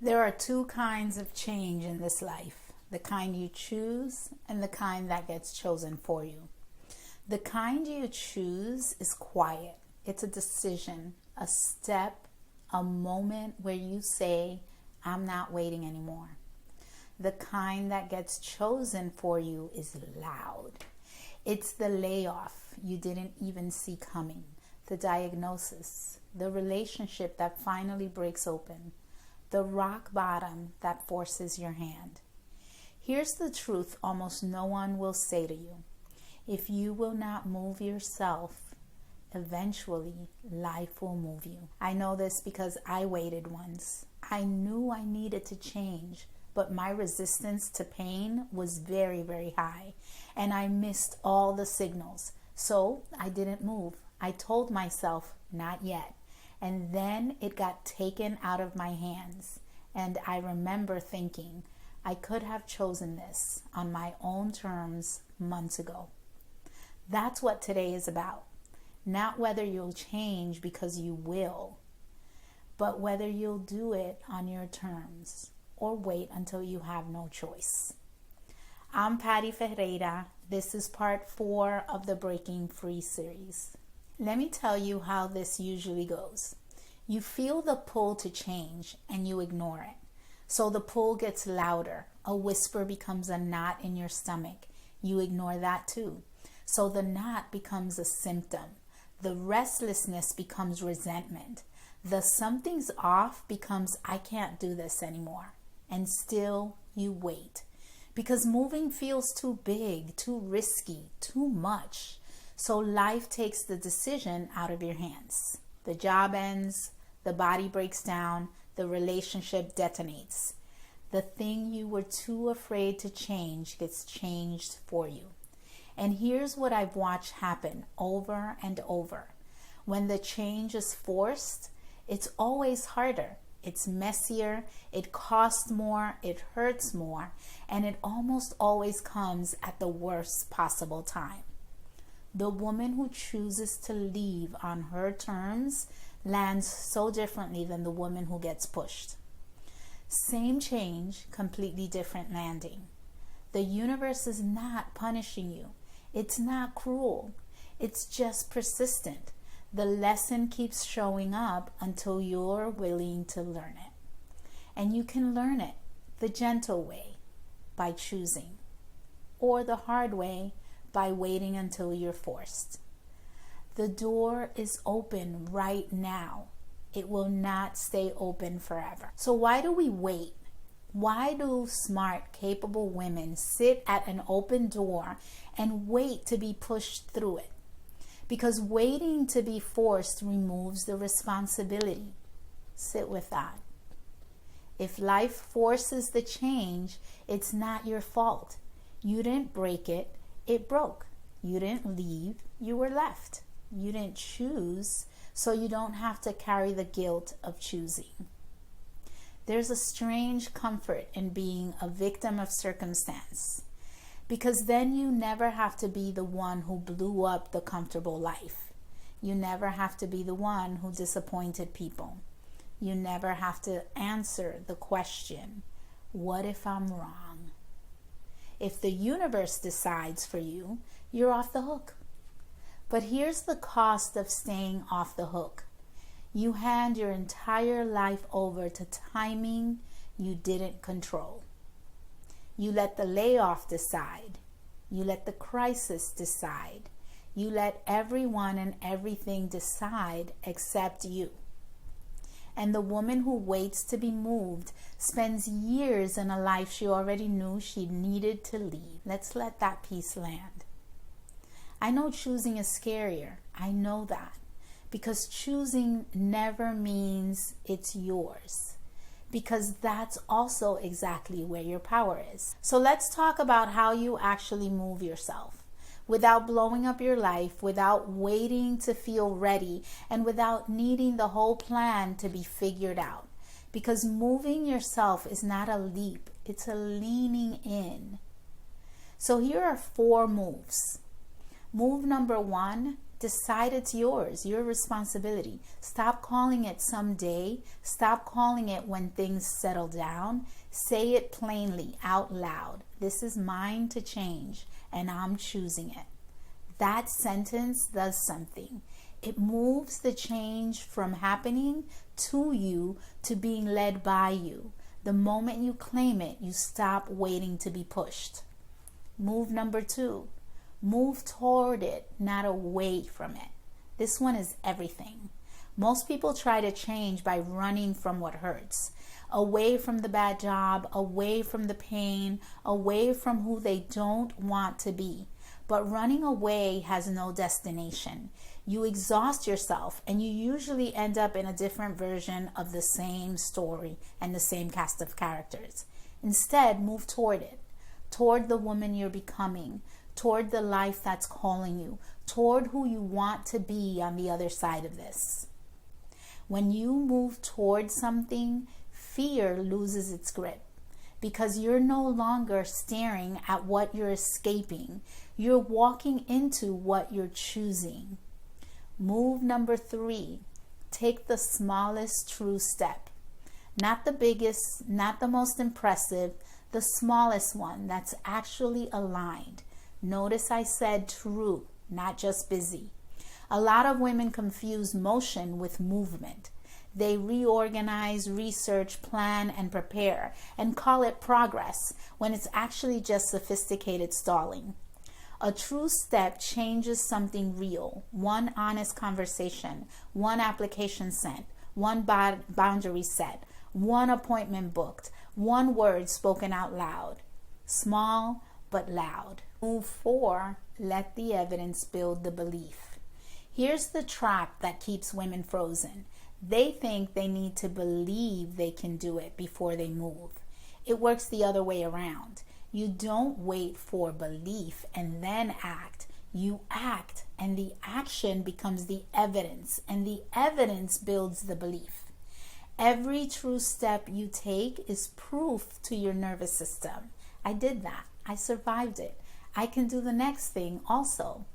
There are two kinds of change in this life, the kind you choose and the kind that gets chosen for you. The kind you choose is quiet. It's a decision, a step, a moment where you say, I'm not waiting anymore. The kind that gets chosen for you is loud. It's the layoff you didn't even see coming, the diagnosis, the relationship that finally breaks open, the rock bottom that forces your hand. Here's the truth almost no one will say to you. If you will not move yourself, eventually life will move you. I know this because I waited once. I knew I needed to change, but my resistance to pain was very, very high, and I missed all the signals. So I didn't move. I told myself, not yet. And then it got taken out of my hands. And I remember thinking, I could have chosen this on my own terms months ago. That's what today is about. Not whether you'll change because you will, but whether you'll do it on your terms or wait until you have no choice. I'm Patty Ferreira. This is part 4 of the Breaking Free series. Let me tell you how this usually goes. You feel the pull to change and you ignore it. So the pull gets louder. A whisper becomes a knot in your stomach. You ignore that too. So the knot becomes a symptom. The restlessness becomes resentment. The something's off becomes I can't do this anymore. And still you wait. Because moving feels too big, too risky, too much. So life takes the decision out of your hands. The job ends, the body breaks down, the relationship detonates. The thing you were too afraid to change gets changed for you. And here's what I've watched happen over and over. When the change is forced, it's always harder. It's messier, it costs more, it hurts more, and it almost always comes at the worst possible time. The woman who chooses to leave on her terms lands so differently than the woman who gets pushed. Same change, completely different landing. The universe is not punishing you. It's not cruel. It's just persistent. The lesson keeps showing up until you're willing to learn it. And you can learn it the gentle way, by choosing, or the hard way, by waiting until you're forced. The door is open right now. It will not stay open forever. So why do we wait? Why do smart, capable women sit at an open door and wait to be pushed through it? Because waiting to be forced removes the responsibility. Sit with that. If life forces the change, it's not your fault. You didn't break it, it broke. You didn't leave, you were left. You didn't choose, so you don't have to carry the guilt of choosing. There's a strange comfort in being a victim of circumstance, because then you never have to be the one who blew up the comfortable life. You never have to be the one who disappointed people. You never have to answer the question, what if I'm wrong? If the universe decides for you, you're off the hook. But here's the cost of staying off the hook. You hand your entire life over to timing you didn't control. You let the layoff decide. You let the crisis decide. You let everyone and everything decide except you. And the woman who waits to be moved spends years in a life she already knew she needed to leave. Let's let that piece land. I know choosing is scarier. I know that. Because choosing never means it's yours. Because that's also exactly where your power is. So let's talk about how you actually move yourself without blowing up your life, without waiting to feel ready, and without needing the whole plan to be figured out. Because moving yourself is not a leap, it's a leaning in. So here are 4 moves. Move number 1, Decide it's yours, your responsibility. Stop calling it someday. Stop calling it when things settle down. Say it plainly, out loud. This is mine to change, and I'm choosing it. That sentence does something. It moves the change from happening to you to being led by you. The moment you claim it, you stop waiting to be pushed. Move number 2. Move toward it, not away from it. This one is everything. Most people try to change by running from what hurts, away from the bad job, away from the pain, away from who they don't want to be. But running away has no destination. You exhaust yourself, and you usually end up in a different version of the same story and the same cast of characters. Instead, move toward it, toward the woman you're becoming, toward the life that's calling you, toward who you want to be on the other side of this. When you move toward something, fear loses its grip because you're no longer staring at what you're escaping. You're walking into what you're choosing. Move number 3, take the smallest true step. Not the biggest, not the most impressive, the smallest one that's actually aligned. Notice I said true, not just busy. A lot of women confuse motion with movement. They reorganize, research, plan, and prepare, and call it progress when it's actually just sophisticated stalling. A true step changes something real. One honest conversation, one application sent, one boundary set, one appointment booked, one word spoken out loud. Small but loud. Move 4, let the evidence build the belief. Here's the trap that keeps women frozen. They think they need to believe they can do it before they move. It works the other way around. You don't wait for belief and then act. You act, and the action becomes the evidence, and the evidence builds the belief. Every true step you take is proof to your nervous system. I did that. I survived it. I can do the next thing also.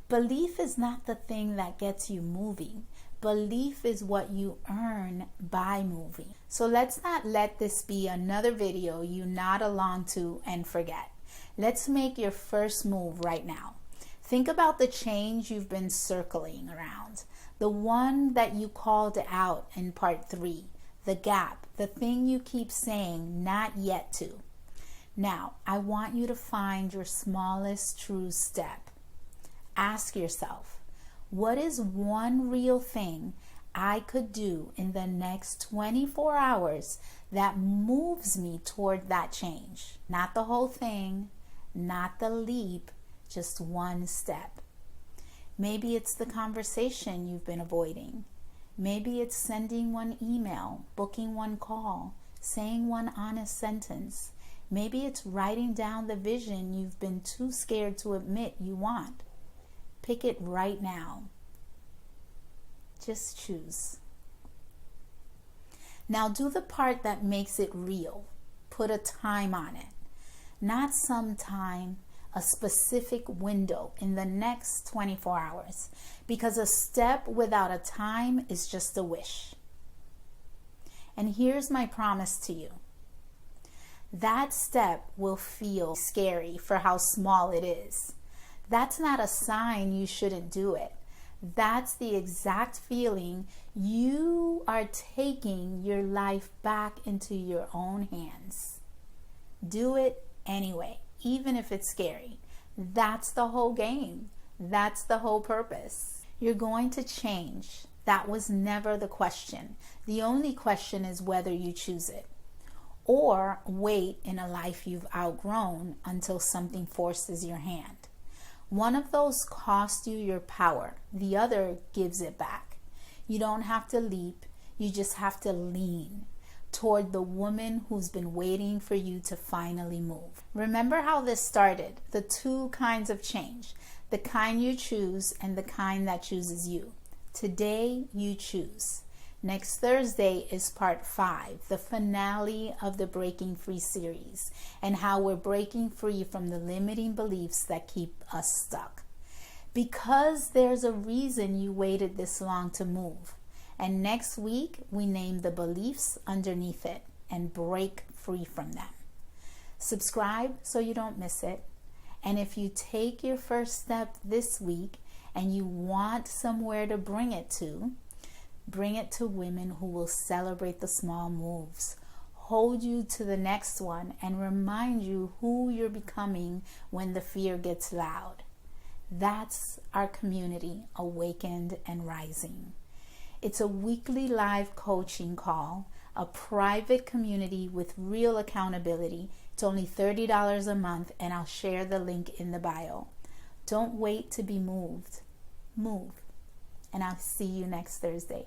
Belief is not the thing that gets you moving. Belief is what you earn by moving. So let's not let this be another video you nod along to and forget. Let's make your first move right now. Think about the change you've been circling around. The one that you called out in part 3. The gap. The thing you keep saying not yet to. Now, I want you to find your smallest true step. Ask yourself, what is one real thing I could do in the next 24 hours that moves me toward that change? Not the whole thing, not the leap, just one step. Maybe it's the conversation you've been avoiding. Maybe it's sending one email, booking one call, saying one honest sentence. Maybe it's writing down the vision you've been too scared to admit you want. Pick it right now. Just choose. Now do the part that makes it real. Put a time on it. Not some time, a specific window in the next 24 hours. Because a step without a time is just a wish. And here's my promise to you. That step will feel scary for how small it is. That's not a sign you shouldn't do it. That's the exact feeling you are taking your life back into your own hands. Do it anyway, even if it's scary. That's the whole game. That's the whole purpose. You're going to change. That was never the question. The only question is whether you choose it. Or wait in a life you've outgrown until something forces your hand. One of those costs you your power. The other gives it back. You don't have to leap. You just have to lean toward the woman who's been waiting for you to finally move. Remember how this started. The 2 kinds of change. The kind you choose and the kind that chooses you. Today you choose. Next Thursday is part 5, the finale of the Breaking Free series, and how we're breaking free from the limiting beliefs that keep us stuck. because there's a reason you waited this long to move. And next week, we name the beliefs underneath it and break free from them. Subscribe so you don't miss it. And if you take your first step this week and you want somewhere to bring it to women who will celebrate the small moves, hold you to the next one, and remind you who you're becoming when the fear gets loud. That's our community, Awakened and Rising. It's a weekly live coaching call, a private community with real accountability. It's only $30 a month, and I'll share the link in the bio. Don't wait to be moved. Move. And I'll see you next Thursday.